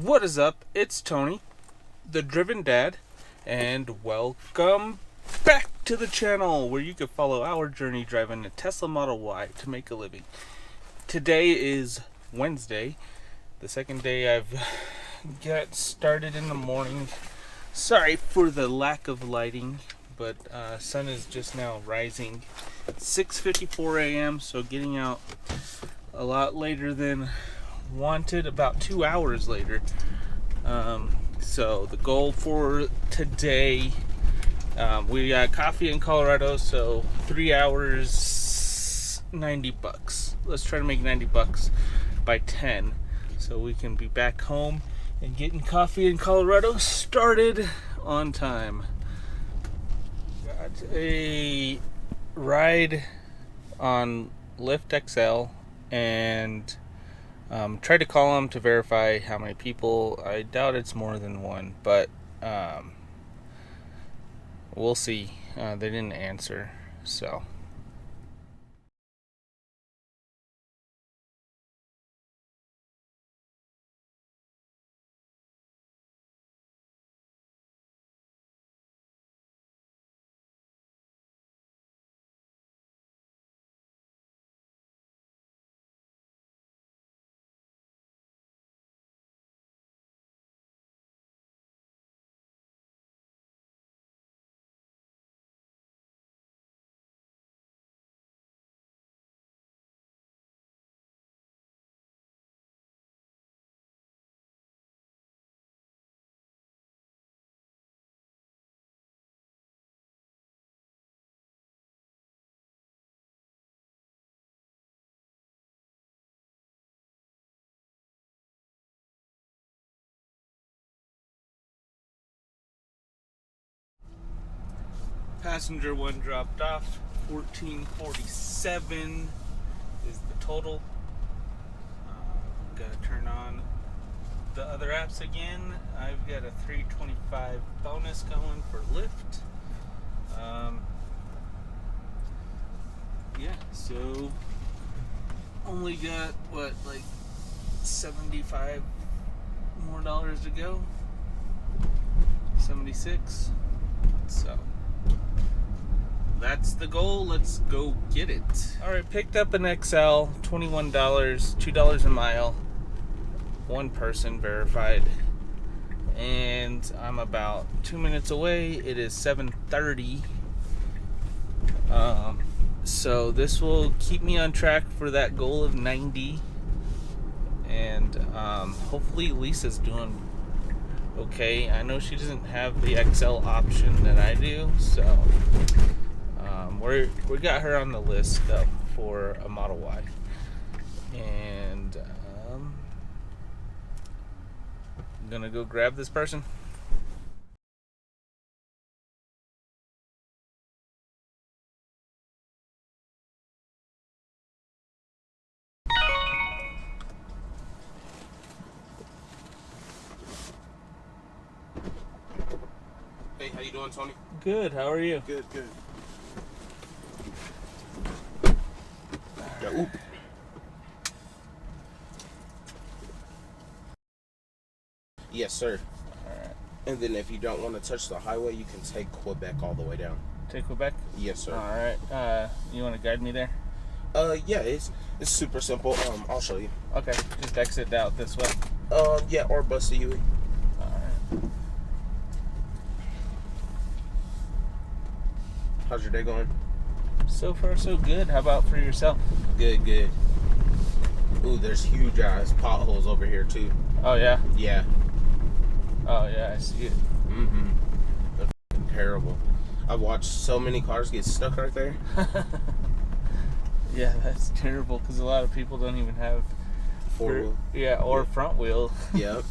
What is up? It's Tony, the Driven Dad, and welcome back to the channel where you can follow our journey driving a Tesla Model Y to make a living. Today is Wednesday, the second day I've got started in the morning. Sorry for the lack of lighting, but sun is just now rising. 6:54 a.m. so getting out a lot later than wanted, about 2 hours later. So the goal for today, we got coffee in Colorado, so 3 hours, $90. Let's try to make $90 by 10 so we can be back home and getting coffee in Colorado started on time. Got a ride on Lyft XL and tried to call them to verify how many people. I doubt it's more than one, but we'll see. They didn't answer, so. Passenger one dropped off. 1447 is the total. Gotta turn on the other apps again. I've got a 325 bonus going for Lyft. Yeah, so only got like 75 more dollars to go. 76. So that's the goal. Let's go get it. Alright, picked up an XL, $21, $2 a mile. One person verified. And I'm about 2 minutes away. It is 7:30. So this will keep me on track for that goal of 90. And hopefully Lisa's doing okay. I know she doesn't have the XL option that I do, so we got her on the list though for a Model Y, and I'm gonna go grab this person. Hey, how you doing, Tony? Good. How are you? Good. Yeah, oop. Yes, sir. Alright. And then if you don't want to touch the highway, you can take Quebec all the way down. Take Quebec? Yes, sir. Alright. You want to guide me there? Yeah, it's super simple. I'll show you. Okay. Just exit out this way. Yeah, or bus to UE. Alright. How's your day going? So far, so good. How about for yourself? Good. Ooh, there's huge ass potholes over here too. Oh, yeah? Yeah. Oh, yeah, I see it. Mm-hmm. They're terrible. I've watched so many cars get stuck right there. Yeah, that's terrible because a lot of people don't even have Four-wheel. Yeah, or front wheel. Yep.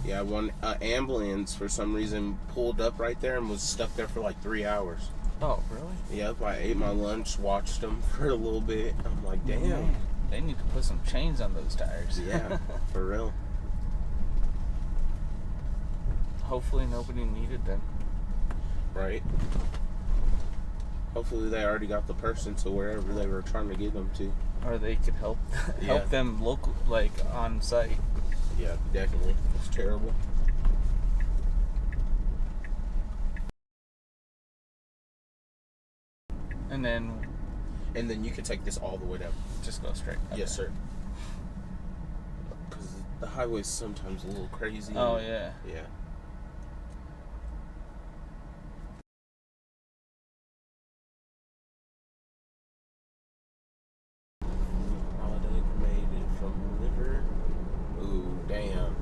Yeah, one ambulance for some reason pulled up right there and was stuck there for like 3 hours. Oh, really? Yep, I ate my lunch, watched them for a little bit. I'm like, damn. Man, they need to put some chains on those tires. Yeah, for real. Hopefully nobody needed them. Right. Hopefully they already got the person to wherever they were trying to get them to. Or they could help Yeah. them local, like on site. Yeah, definitely. It's terrible. And then you can take this all the way down. just go straight. Okay. Yes, sir. Because the highway's sometimes a little crazy. Oh, yeah. Yeah. Holiday made it from the liver. Ooh, damn.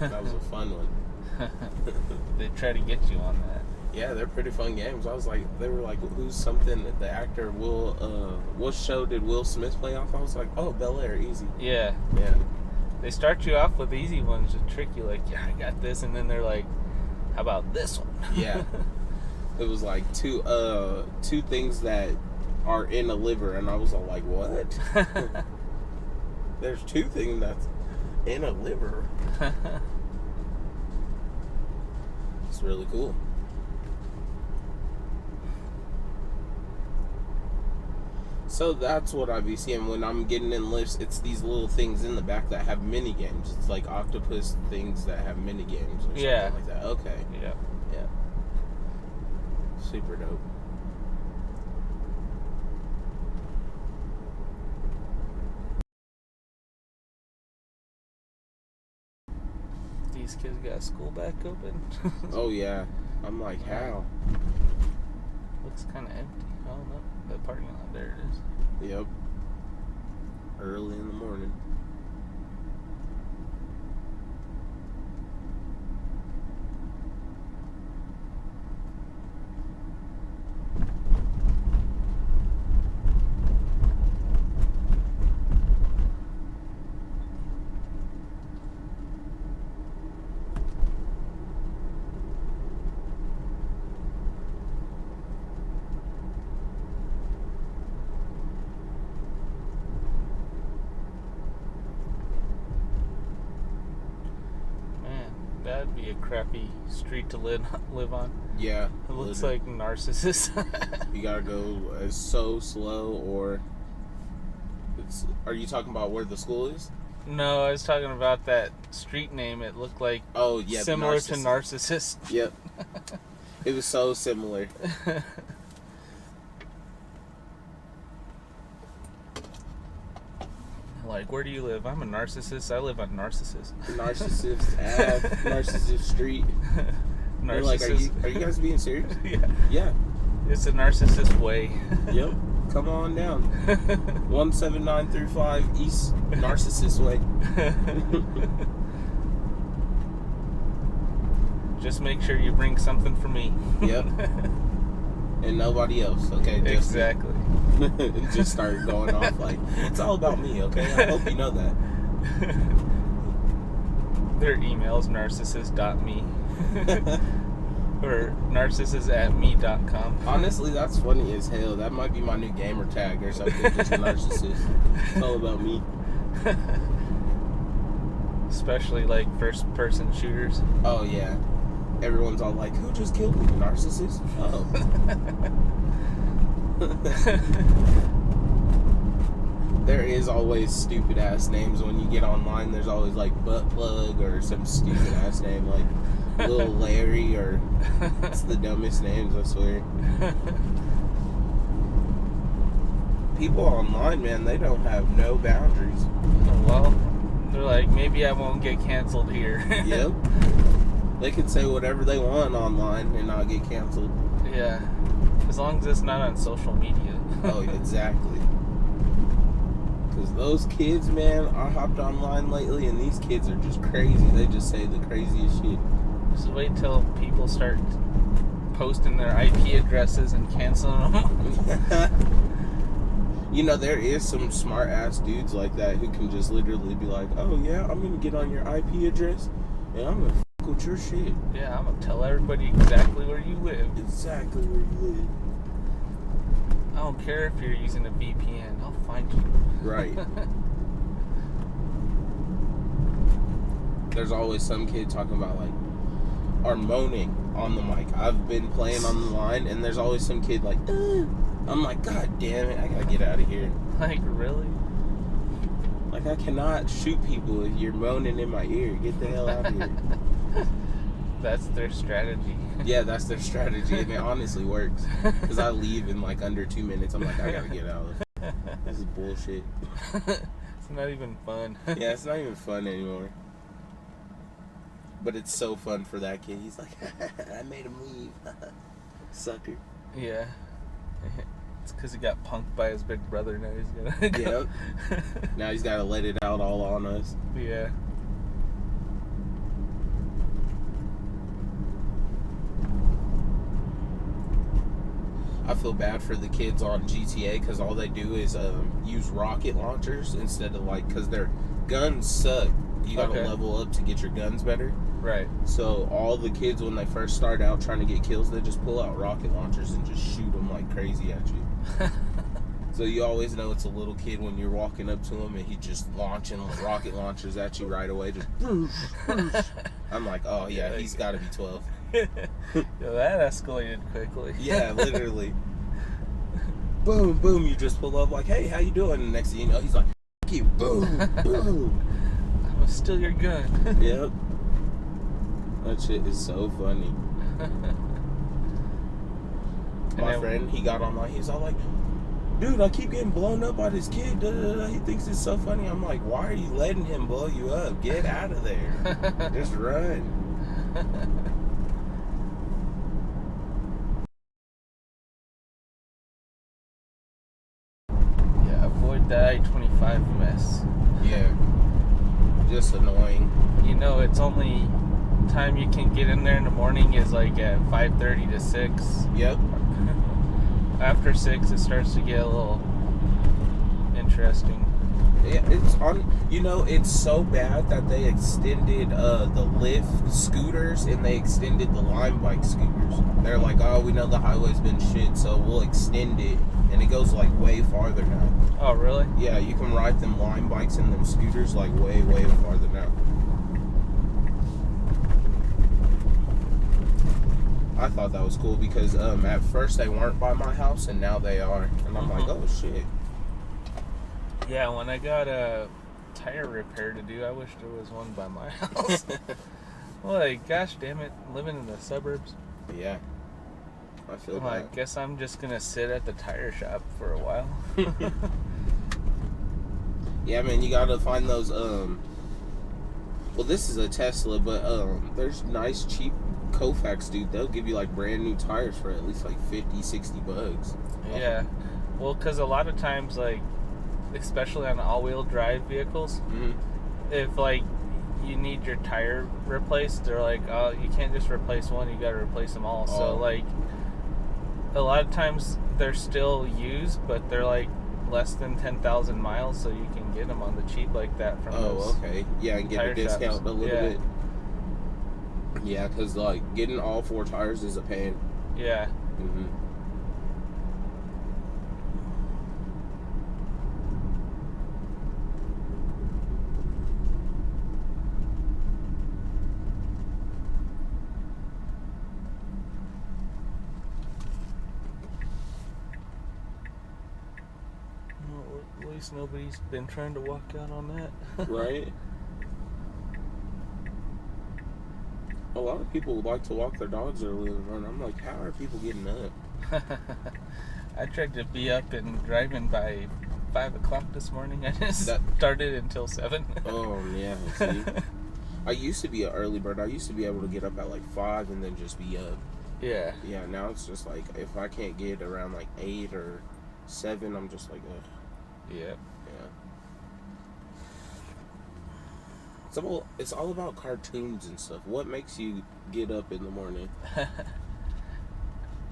That was a fun one. They try to get you on that. Yeah, they're pretty fun games. They were like, who's something that the actor what show did Will Smith play off? I was like, oh, Bel Air, easy. Yeah. Yeah. They start you off with easy ones to trick you, like, yeah, I got this, and then they're like, how about this one? Yeah. It was like two things that are in a liver, and I was all like, what? There's two things that's in a liver. It's really cool. So that's what I be seeing when I'm getting in lifts. It's these little things in the back that have mini games. It's like octopus things that have mini games or something like that. Okay. Yeah. Yeah. Super dope. These kids got school back open. Oh yeah. I'm like, how? Looks kind of empty. Oh no, the parking lot, there it is. Yep. Early in the morning. That'd be a crappy street to live on. Yeah. It looks like Narcissus. You gotta go so slow, or are you talking about where the school is? No, I was talking about that street name. It looked like similar to Narcissus. Yep. It was so similar. Like, where do you live? I'm a narcissist. I live on Narcissus. Narcissist Ave, Narcissist Street. They're like, are you guys being serious? Yeah. Yeah. It's a Narcissus way. Yep. Come on down. 17935 East Narcissus Way. Just make sure you bring something for me. Yep. And nobody else, okay? Just exactly. Just start going off like, it's all about me, okay? I hope you know that. Their email's narcissus.me or narcissus@me.com. Honestly, that's funny as hell. That might be my new gamer tag or something. Just narcissist. It's all about me. Especially like first-person shooters. Oh yeah. Everyone's all like, who just killed me? Narcissist? Oh. There is always stupid ass names when you get online. There's always like butt plug or some stupid ass name like Little Larry, or it's the dumbest names, I swear. People online, man, they don't have no boundaries. Well, they're like, maybe I won't get canceled here. Yep. They could say whatever they want online and not get canceled. Yeah. As long as it's not on social media. Oh, exactly. Because those kids, man, I hopped online lately and these kids are just crazy. They just say the craziest shit. Just wait till people start posting their IP addresses and canceling them. You know, there is some smart ass dudes like that who can just literally be like, oh yeah, I'm going to get on your IP address and I'm going to fuck with your shit. Yeah, I'm going to tell everybody exactly where you live. Exactly where you live. I don't care if you're using a VPN. I'll find you. Right. There's always some kid talking about like, or moaning on the mic. I've been playing on the line and there's always some kid like, I'm like, God damn it, I gotta get out of here. Like, really? Like, I cannot shoot people if you're moaning in my ear. Get the hell out of here. That's their strategy. Yeah, that's their strategy, and it honestly works. Because I leave in like under 2 minutes. I'm like, I gotta get out. This is bullshit. It's not even fun. Yeah, it's not even fun anymore. But it's so fun for that kid. He's like, I made him leave. Sucker. Yeah. It's because he got punked by his big brother. Now he's gonna go. Yep. Now he's gotta let it out all on us. Yeah. I feel bad for the kids on GTA because all they do is use rocket launchers instead of like, because their guns suck. You gotta level up to get your guns better. Right. So all the kids, when they first start out trying to get kills, they just pull out rocket launchers and just shoot them like crazy at you. So you always know it's a little kid when you're walking up to him and he's just launching rocket launchers at you right away. Just whoosh, whoosh. I'm like, oh yeah, he's got to be 12. Yo, that escalated quickly. Yeah, literally. Boom, boom. You just pull up like, hey, how you doing? And next thing you know, he's like, fuck you. Boom, boom. I'm gonna steal your gun. Yep. That shit is so funny. My friend, he got online. He's all like, dude, I keep getting blown up by this kid. Da, da, da. He thinks it's so funny. I'm like, why are you letting him blow you up? Get out of there. Just run. Yeah, avoid that I-25 mess. Yeah. Just annoying. You know, it's only time you can get in there in the morning is like at 5:30 to 6. Yep. After 6, it starts to get a little interesting. Yeah, it's on. You know, it's so bad that they extended the Lyft scooters and they extended the Lime bike scooters. They're like, oh, we know the highway's been shit, so we'll extend it, and it goes like way farther now. Oh, really? Yeah, you can ride them Lime bikes and them scooters like way, way farther now. I thought that was cool because at first they weren't by my house and now they are, and I'm like, oh shit. Yeah, when I got a tire repair to do, I wish there was one by my house. Well, like, gosh damn it, living in the suburbs. Yeah, I feel Well, that. I guess I'm just gonna sit at the tire shop for a while. Yeah, man, you gotta find those. Well, this is a Tesla, but there's nice cheap Kofax, dude. They'll give you like brand new tires for at least like 50, 60 bucks. Yeah, well, because a lot of times, like, especially on all-wheel drive vehicles, if like you need your tire replaced, they're like, oh, you can't just replace one, you gotta replace them all. So like a lot of times they're still used, but they're like less than 10,000 miles, so you can get them on the cheap like that from those okay. Yeah, and get a discount shops. a little bit. Yeah, because like getting all 4 tires is a pain. Yeah. Well, at least nobody's been trying to walk out on that. Right? A lot of people like to walk their dogs early and run. I'm like, how are people getting up? I tried to be up and driving by 5 o'clock this morning. I just started until 7. Oh, yeah. See? I used to be an early bird. I used to be able to get up at like 5 and then just be up. Yeah. Yeah, now it's just like, if I can't get around like 8 or 7, I'm just like, ugh. Yep. Yeah. It's all about cartoons and stuff. What makes you get up in the morning?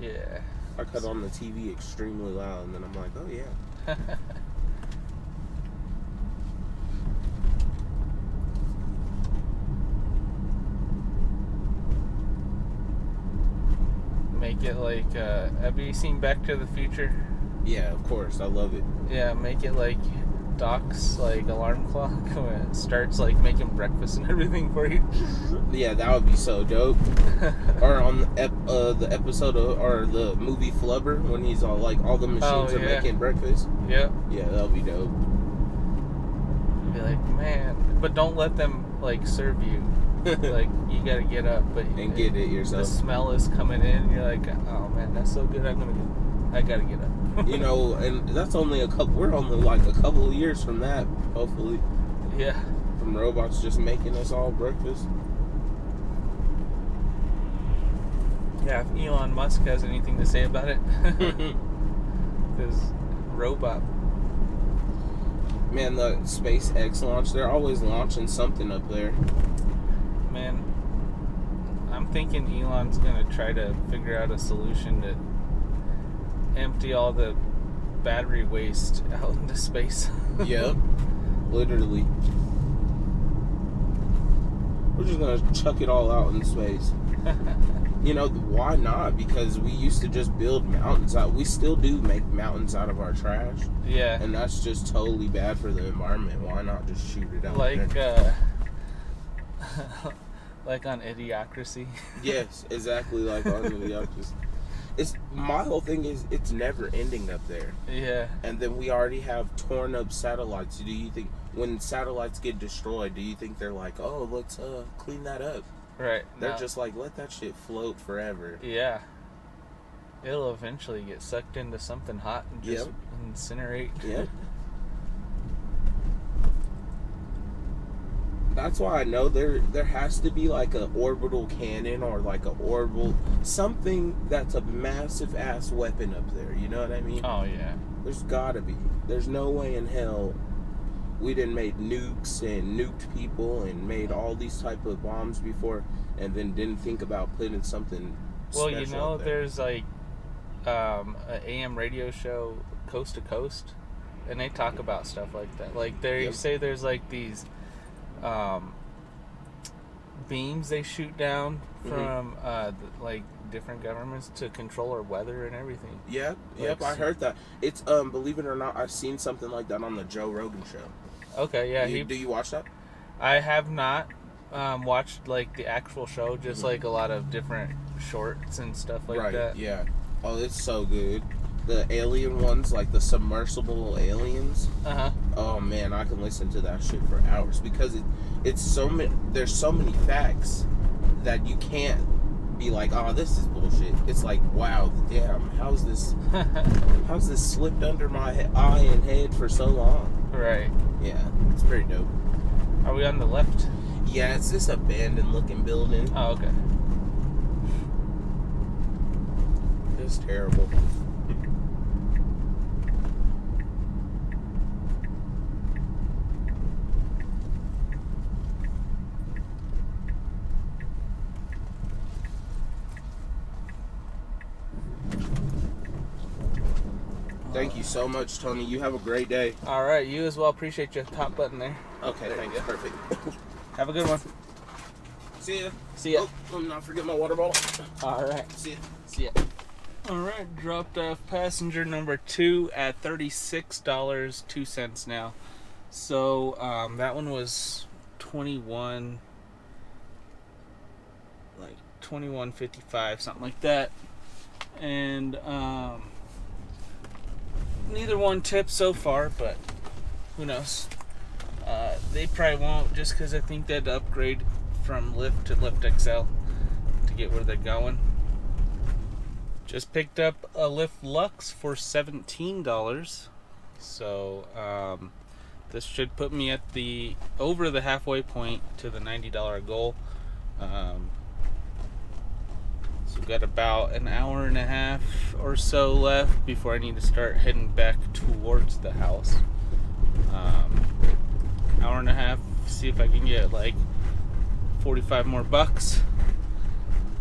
Yeah. I cut on the TV extremely loud, and then I'm like, oh, yeah. Make it like, have you seen Back to the Future? Yeah, of course. I love it. Yeah, make it like Doc's like alarm clock when it starts like making breakfast and everything for you. Yeah, that would be so dope. Or on the episode of, or the movie Flubber, when he's all like, all the machines are making breakfast. Yep. Yeah, that would be dope. Be like, man, but don't let them like serve you. Like, you gotta get up, but and get it yourself. The smell is coming in, and you're like, oh man, that's so good. I gotta get up. You know, and that's only we're only like a couple of years from that, hopefully. Yeah. From robots just making us all breakfast. Yeah, if Elon Musk has anything to say about it. This robot. Man, the SpaceX launch, they're always launching something up there. Man, I'm thinking Elon's gonna try to figure out a solution to empty all the battery waste out into space. Yep, literally. We're just gonna chuck it all out in space. You know, why not? Because we used to just build mountains out. We still do make mountains out of our trash. Yeah. And that's just totally bad for the environment. Why not just shoot it out? Like, like on Idiocracy. Yes, exactly like on Idiocracy. My whole thing is it's never ending up there. Yeah. And then we already have torn up satellites. Do you think when satellites get destroyed, do you think they're like, oh, let's clean that up? Right. They're just like, let that shit float forever. Yeah. It'll eventually get sucked into something hot and just incinerate. Yep. That's why I know there has to be like a orbital cannon or like a orbital something that's a massive ass weapon up there. You know what I mean? Oh yeah. There's gotta be. There's no way in hell we didn't made nukes and nuked people and made all these type of bombs before and then didn't think about putting something well, special you know, up there. there's like an AM radio show, Coast to Coast, and they talk about stuff like that. Like they say there's like these beams they shoot down from like different governments to control our weather and everything. Yep, I heard that. It's believe it or not, I've seen something like that on the Joe Rogan show. Okay, yeah. Do you watch that? I have not watched like the actual show, just like a lot of different shorts and stuff like that. Yeah. Oh, it's so good. The alien ones, like the submersible aliens. Oh man, I can listen to that shit for hours because it's so many. There's so many facts that you can't be like, oh, this is bullshit. It's like, wow, damn, how's this slipped under my eye and head for so long? Right. Yeah, it's pretty dope. Are we on the left? Yeah, it's this abandoned looking building. Oh, okay. It's terrible. Thank you so much, Tony. You have a great day. All right, you as well. Appreciate your top button there. Okay, thanks. Perfect. Have a good one. See ya. See ya. Oh, let me not forget my water bottle. All right. See ya. See ya. All right, dropped off passenger number 2 at $36.02 now. So that one was 21.55, something like that. And neither one tipped so far, but who knows? They probably won't, just because I think they'd upgrade from Lyft to Lyft XL to get where they're going. Just picked up a Lyft Lux for $17. So this should put me at over the halfway point to the $90 goal. So got about an hour and a half or so left before I need to start heading back towards the house. Hour and a half, see if I can get like 45 more bucks,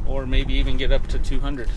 or maybe even get up to 200.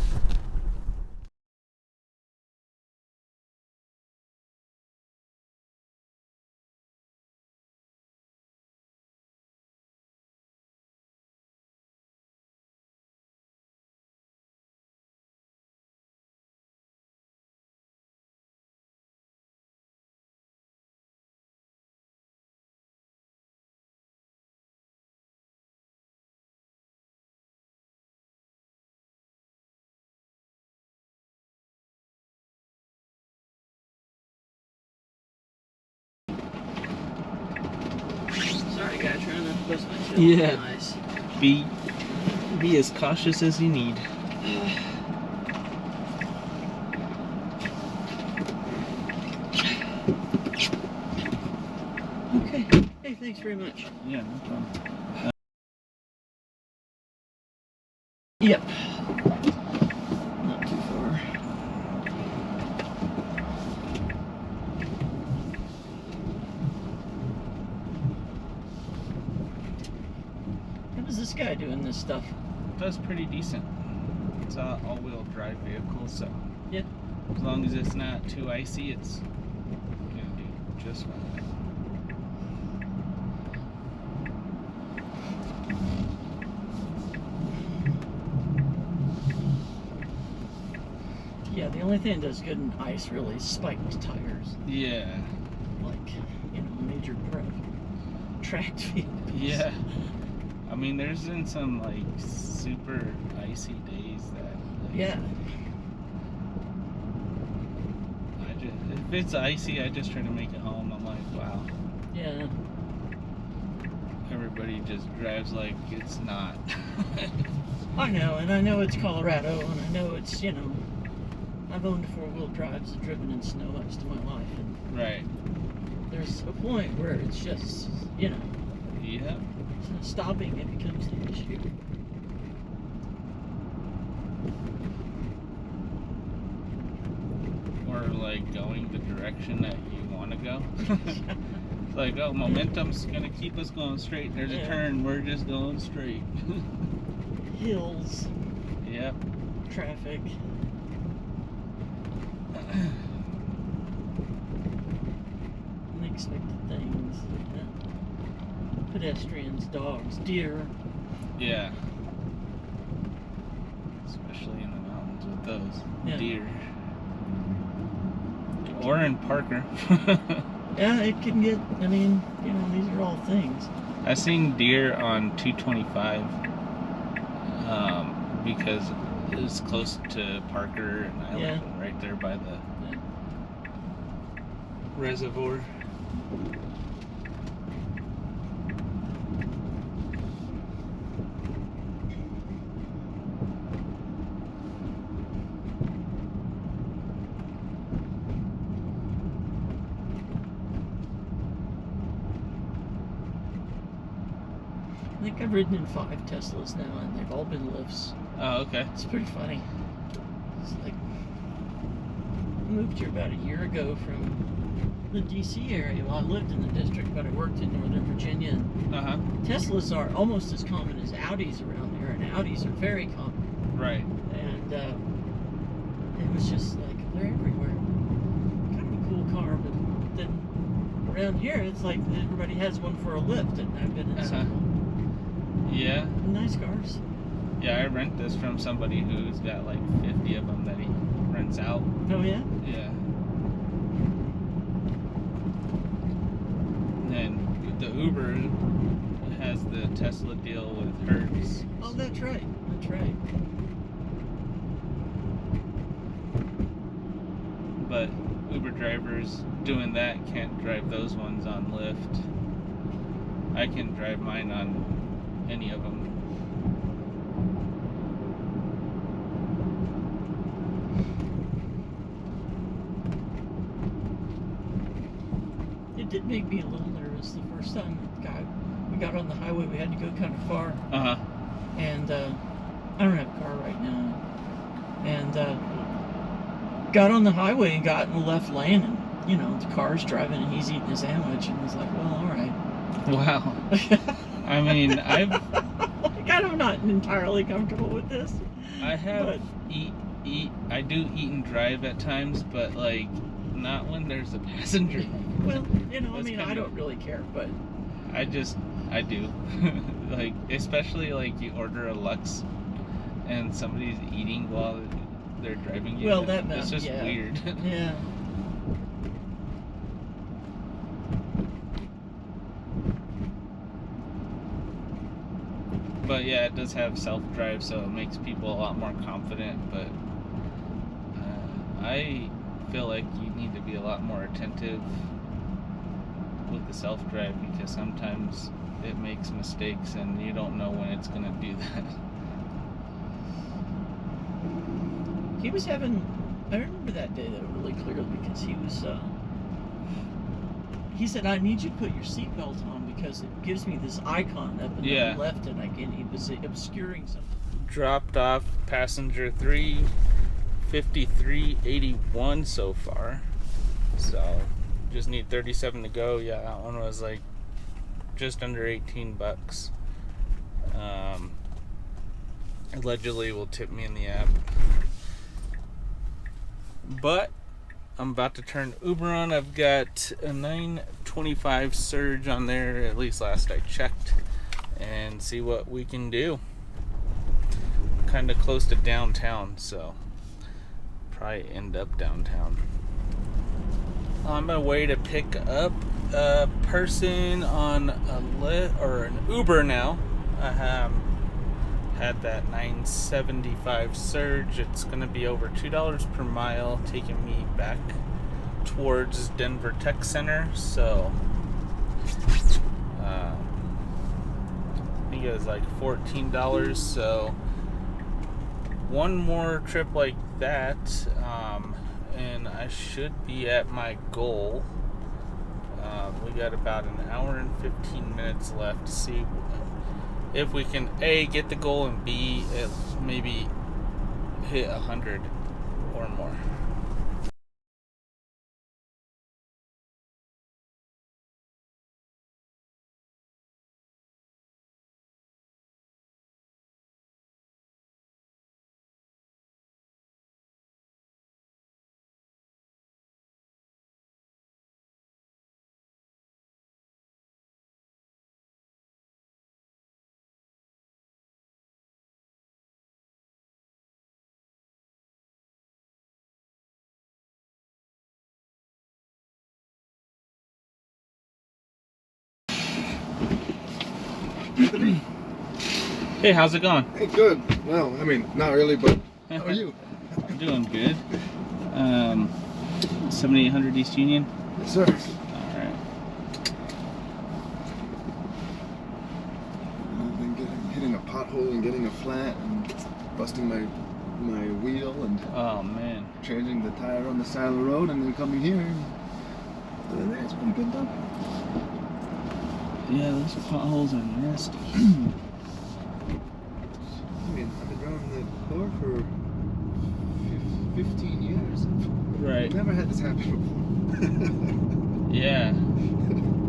trying not to bust my tail. Yeah. Nice. Be as cautious as you need. Okay. Hey, thanks very much. Yeah, no problem. Yep. Not too far. How is this guy doing this stuff? That's pretty decent. It's an all-wheel drive vehicle, so Yeah. as long as it's not too icy, it's gonna do just fine. Yeah, the only thing that does good in ice really is spiked tires. Yeah. Like, you know, major tracked vehicles. Yeah. I mean, there's been some like super icy days that. Like, Yeah. If it's icy, I just try to make it home. I'm like, wow. Yeah. Everybody just drives like it's not. I know, and I know it's Colorado, and I know it's, you know, I've owned four-wheel drives and driven in snow most of my life, and Right. there's a point where it's just, you know, Yep. stopping it becomes the issue. Or like going the direction that you want to go. It's like, oh, momentum's gonna keep us going straight. There's a turn, we're just going straight. Hills, Yep. traffic. Unexpected things. Yeah. Pedestrians, dogs, deer. Yeah. Especially in the mountains with those deer. Or in Parker. Yeah, it can get, I mean, you know, these are all things. I seen deer on 225 because it was close to Parker, and I live right there by the reservoir. I think I've ridden in 5 Teslas now, and they've all been Lyfts. Oh, okay. It's pretty funny. It's like, I moved here about a year ago from the DC area. Well, I lived in the district, but I worked in Northern Virginia. Uh-huh. Teslas are almost as common as Audis around here, and Audis are very common. Right. And it was just like, they're everywhere. Kind of a cool car, but then around here, it's like everybody has one for a Lyft, and I've been in several. Yeah. Nice cars. Yeah, I rent this from somebody who's got like 50 of them that he rents out. Oh, yeah? Yeah. And then the Uber has the Tesla deal with Hertz. Oh, that's right. That's right. But Uber drivers doing that can't drive those ones on Lyft. I can drive mine on any of them. It did make me a little nervous the first time we got on the highway. We had to go kind of far. Uh-huh. And I don't have a car right now. And got on the highway and got in the left lane, and, you know, the car's driving and he's eating his sandwich, and I was like, well, all right. Wow. I mean, I'm not entirely comfortable with this. I have I do eat and drive at times, but like not when there's a passenger. Well, you know, I mean, I don't really care, but I do. Like, especially like you order a Lux and somebody's eating while they're driving you. Well, it's just weird. Yeah. But yeah, it does have self-drive, so it makes people a lot more confident. But I feel like you need to be a lot more attentive with the self-drive, because sometimes it makes mistakes, and you don't know when it's gonna do that. He was having, I remember that day though really clearly because he was, he said, I need you to put your seatbelt on because it gives me this icon up in the left, and he was obscuring something. Dropped off passenger 353.81 so far. So just need 37 to go. Yeah, that one was like just under $18. Allegedly will tip me in the app. But I'm about to turn Uber on. I've got a 925 surge on there, at least last I checked, and see what we can do. Kind of close to downtown, so probably end up downtown. On my way to pick up a person on a Lyft or an Uber now. I had that 975 surge. It's gonna be over $2 per mile, taking me back towards Denver Tech Center. So I think it was like $14. So one more trip like that, and I should be at my goal. We got about an hour and 15 minutes left to see if we can A, get the goal, and B, maybe hit 100 or more. Hey, how's it going? Hey, good. Well, I mean, not really, but how are you? Doing good. 7800 East Union? Yes, sir. Alright. I've been hitting a pothole and getting a flat and busting my wheel and Oh, man. changing the tire on the side of the road and then coming here. And other than that, it's pretty good though. Yeah, those potholes are nasty. I mean, I've been driving the car for 15 years. Right. I've never had this happen before. Yeah.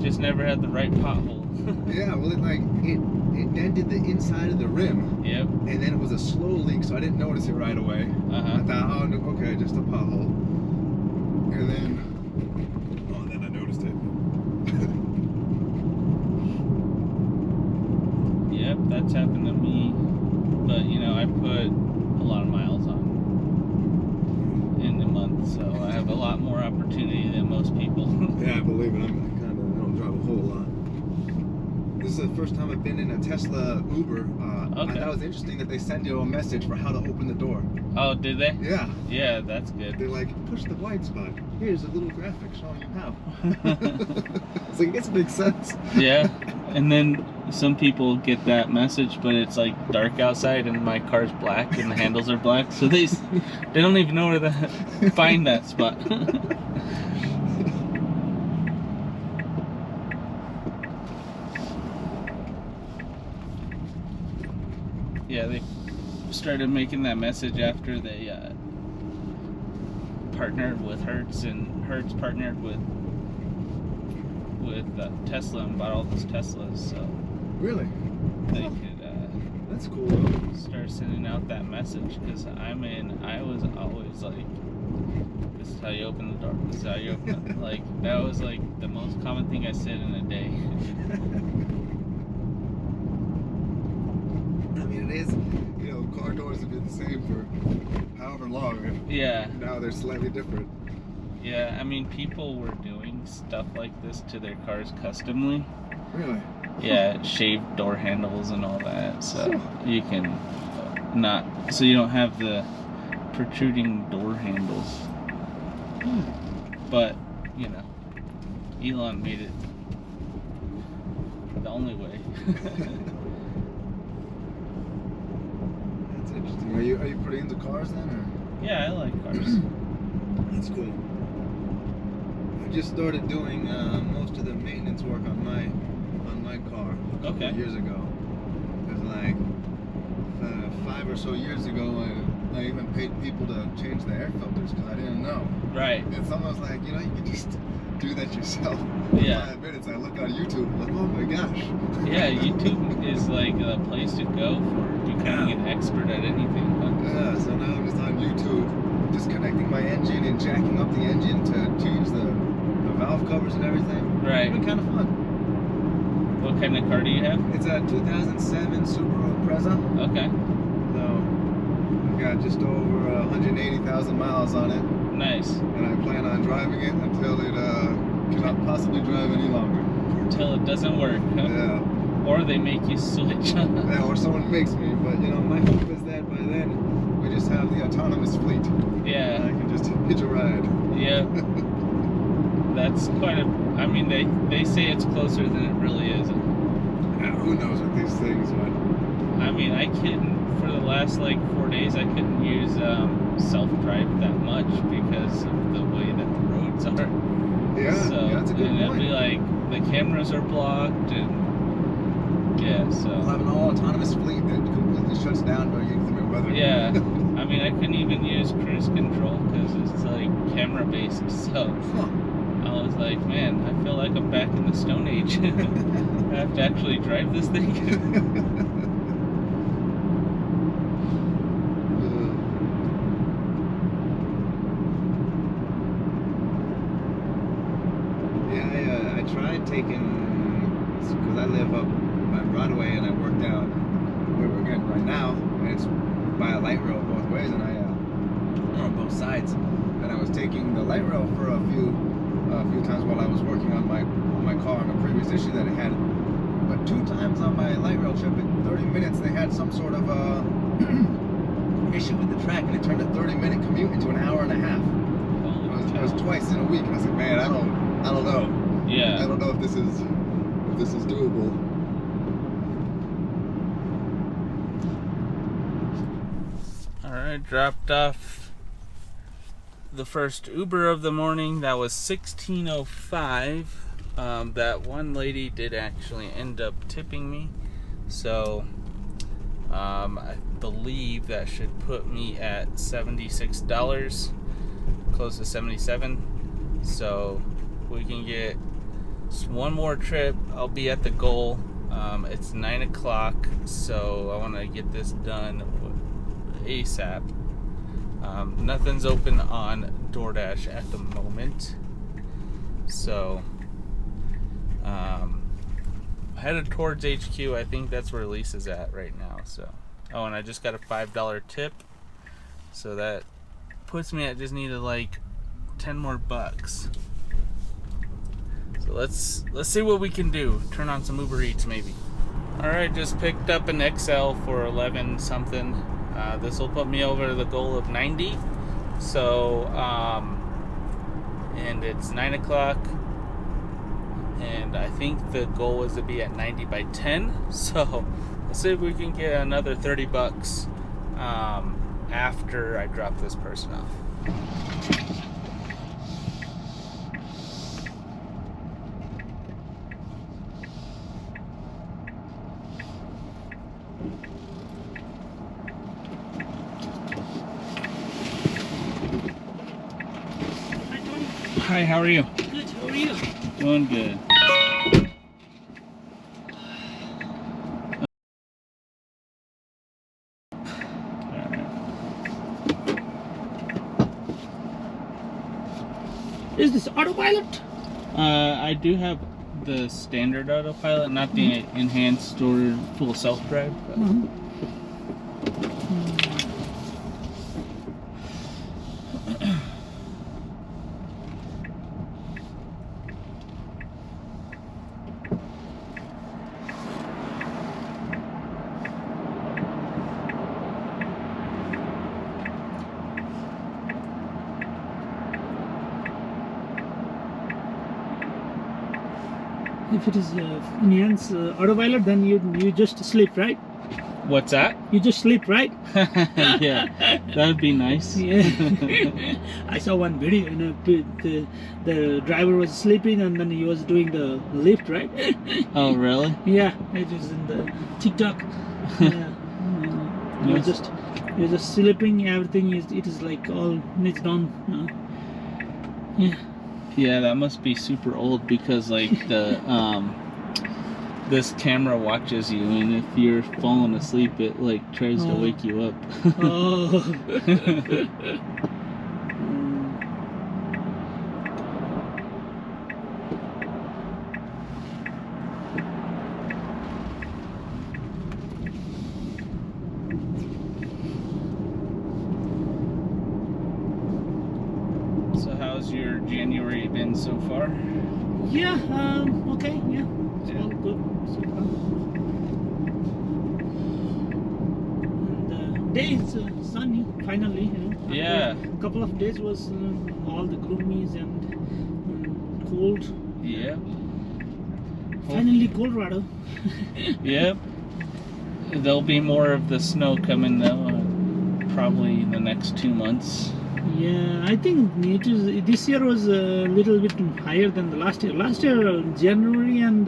Just never had the right pothole. Yeah, well, it dented the inside of the rim. Yep. And then it was a slow leak, so I didn't notice it right away. I thought, oh, no, okay, just a pothole. And then I noticed it. Yep, that's happened to me. But, you know, I put a lot of miles on in the month, so I have a lot more opportunity than most people. Yeah, I believe it. I don't drive a whole lot. This is the first time I've been in a Tesla Uber. Okay. I thought it was interesting that they send you a message for how to open the door. Oh, did they? Yeah. Yeah, that's good. They're like, push the white spot. Here's a little graphic showing you how. It's like, it gets makes sense. Yeah, and then some people get that message, but it's like dark outside and my car's black and the handles are black, so they don't even know where to find that spot. Yeah, they started making that message after they partnered with Hertz, and Hertz partnered with Tesla and bought all those Teslas, so Really? they could That's cool though. start sending out that message, because I was always like, this is how you open the door, this is how you open it. Like, that was like the most common thing I said in a day. I mean, it is, you know, car doors have been the same for however long. Yeah. Now they're slightly different. Yeah, I mean, people were doing stuff like this to their cars customly. Really? Yeah, shaved door handles and all that, so you can so you don't have the protruding door handles. But, you know, Elon made it. The only way. That's interesting. Are you pretty into cars then, or? Yeah, I like cars. That's cool. I just started doing most of the maintenance work on my car a couple of years ago. Because like 5 or so years ago, I even paid people to change the air filters because I didn't know. Right. And someone was like, you know, you can just do that yourself. Yeah. 5 minutes. I look on YouTube, I'm like, oh my gosh. Yeah, YouTube is like a place to go for becoming an expert at anything. Huh? Yeah, so now I'm just on YouTube, disconnecting my engine and jacking up the engine to change the valve covers and everything. Right. It's been kind of fun. What kind of car do you have? It's a 2007 Subaru Impreza. Okay. So I've got just over 180,000 miles on it. Nice. And I plan on driving it until it cannot possibly drive any longer. Until it doesn't work. Huh? Yeah. Or they make you switch. Yeah, or someone makes me. But you know, my hope is that by then we just have the autonomous fleet. Yeah. And I can just hitch a ride. Yeah. That's quite a. I mean, they say it's closer than it really is. Yeah, who knows with these things, but. I mean, I couldn't, for the last like 4 days, I couldn't use self-drive that much because of the way that the roads are. Yeah, So, yeah, that's a good and point. it'd be like, the cameras are blocked, and yeah, so. We'll have an all-autonomous fleet that completely shuts down during inclement weather. Yeah, I mean, I couldn't even use cruise control because it's like camera-based, so. Huh. I was like, man, I feel like I'm back in the Stone Age. I have to actually drive this thing. Yeah, I tried taking, because I live up by Broadway and I worked out where we're getting right now, and it's by a light rail both ways, and or on both sides, and I was taking the light rail for a few times while I was working on my car on a previous issue that it had. But 2 times on my light rail trip in 30 minutes they had some sort of issue with the track, and it turned a 30-minute commute into an hour and a half. It was twice in a week, and I was like, man, I don't know. Yeah. I don't know if this is doable. Alright, dropped off the first Uber of the morning. That was $16.05. That one lady did actually end up tipping me, so I believe that should put me at $76, close to $77. So we can get just one more trip. I'll be at the goal. It's 9 o'clock, so I want to get this done ASAP. Nothing's open on DoorDash at the moment, so headed towards HQ. I think that's where Lisa's at right now. So, oh, and I just got a $5 tip, so that puts me at just needed like 10 more bucks. So let's see what we can do. Turn on some UberEats maybe. All right, just picked up an XL for 11 something. This will put me over the goal of 90. So, and it's 9 o'clock. And I think the goal was to be at 90 by 10. So let's see if we can get another 30 bucks after I drop this person off. Hi, how are you? Good, how are you? Doing good. Is this autopilot? I do have the standard autopilot, not the enhanced or full self-drive. if it is enhanced autopilot, then you just sleep, right? What's that? You just sleep, right? Yeah, that'd be nice. Yeah. I saw one video, the driver was sleeping and then he was doing the lift, right? Oh, really? Yeah, it is in the TikTok. Yeah. You're just sleeping. Everything is like all it's done. Yeah. Yeah, that must be super old because like the this camera watches you, and if you're falling asleep, it like tries to wake you up. Oh. So how's your January been so far? Yeah. Okay. Yeah. It's all good so far. And day is sunny finally. After Yeah. a couple of days was all the gloomies and cold. Yeah. Finally, Colorado. Yep. There'll be more of the snow coming though, probably in the next 2 months. Yeah, I think this year was a little bit higher than the last year. Last year, January and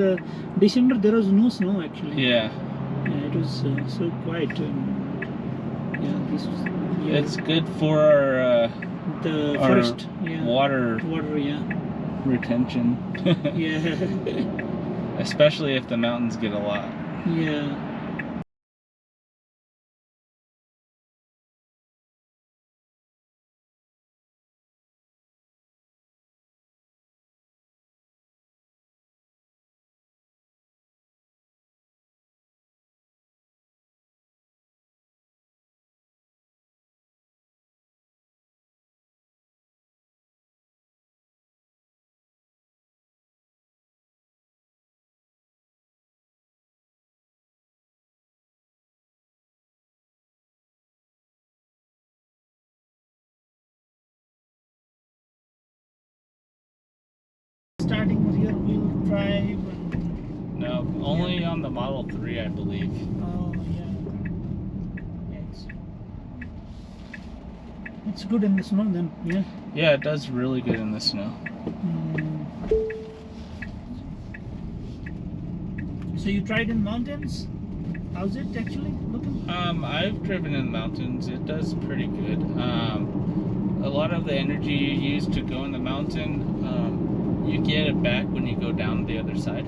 December, there was no snow actually. Yeah. Yeah, it was so quiet. Yeah, this year, It's good for our the our forest. Yeah. water Yeah. retention. Yeah. Especially if the mountains get a lot. Yeah. Starting rear wheel drive. And, No, only on the Model 3, I believe. oh yeah. It's good in the snow then. Yeah. Yeah, it does really good in the snow. So you tried in mountains? How's it actually looking? I've driven in the mountains. It does pretty good. A lot of the energy you use to go in the mountain, you get it back when you go down the other side.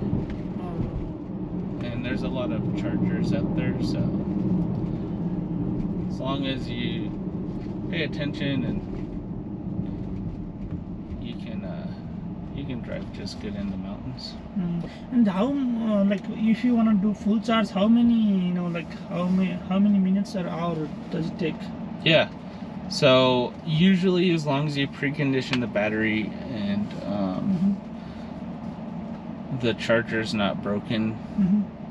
And there's a lot of chargers out there, so as long as you pay attention and you can drive just good in the mountains. And how like if you want to do full charge, how many how many minutes or hour does it take? Yeah, so usually as long as you precondition the battery and the charger's not broken,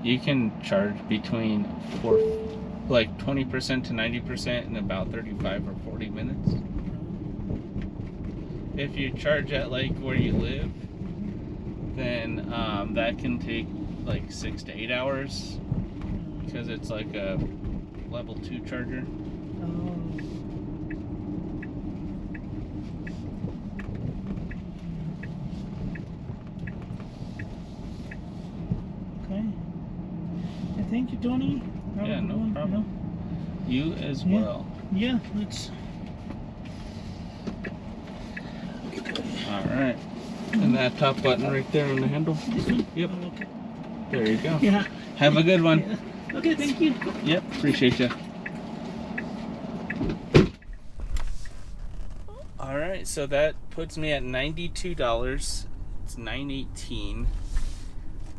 you can charge between 20% to 90% in about 35 or 40 minutes. If you charge at like where you live, then that can take like 6 to 8 hours because it's like a level 2 charger. Okay. Thank you, Tony. Have Yeah, a good no one, problem. You as Yeah. well. Yeah, let's. All right. And that top button right there on the handle. This one? Yep. Oh, okay. There you go. Yeah. Have a good one. Yeah. Okay, thank you. Yep. Appreciate you. All right. So that puts me at $92. It's $9.18.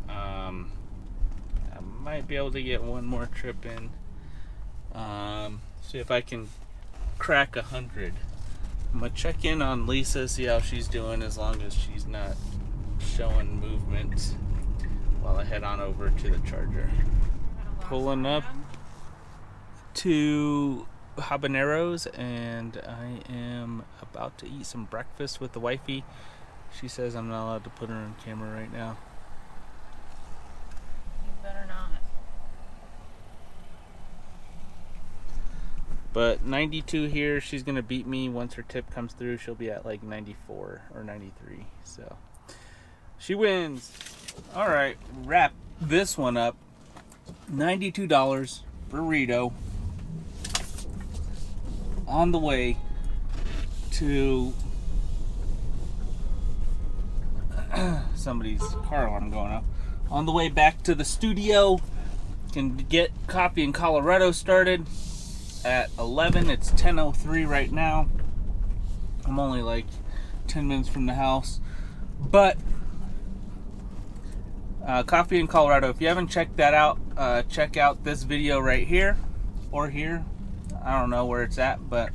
I might be able to get one more trip in. See if I can crack 100. I'm gonna check in on Lisa, see how she's doing, as long as she's not showing movement while I head on over to the charger. Pulling up to Habaneros, and I am about to eat some breakfast with the wifey. She says I'm not allowed to put her on camera right now. But 92 here, she's going to beat me. Once her tip comes through, she'll be at like 94 or 93. So she wins. All right, wrap this one up. $92 burrito on the way to somebody's car alarm going off. On the way back to the studio, can get Coffee in Colorado started at 11. It's 10:03 right now. I'm only like 10 minutes from the house. But Coffee in Colorado, if you haven't checked that out, check out this video right here or here. I don't know where it's at, but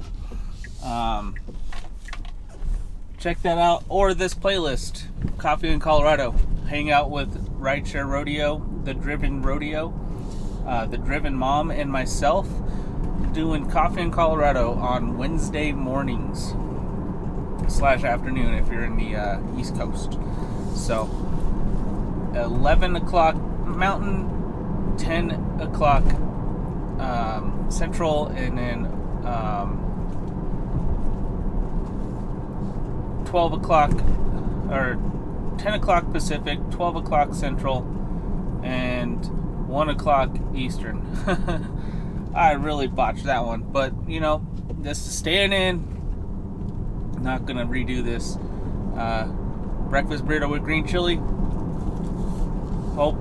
check that out, or this playlist, Coffee in Colorado. Hang out with Rideshare Rodeo, the Driven Rodeo, the Driven Mom, and myself doing Coffee in Colorado on Wednesday mornings / afternoon if you're in the East Coast. So 11 o'clock Mountain, 10 o'clock Central, and then 12 o'clock or 10 o'clock Pacific, 12 o'clock Central, and 1 o'clock Eastern. I really botched that one, but you know, this is staying in. Not gonna redo this. Breakfast burrito with green chili. Hope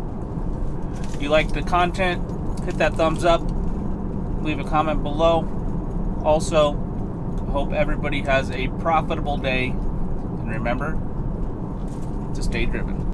you like the content. Hit that thumbs up. Leave a comment below. Also, hope everybody has a profitable day. And remember to stay driven.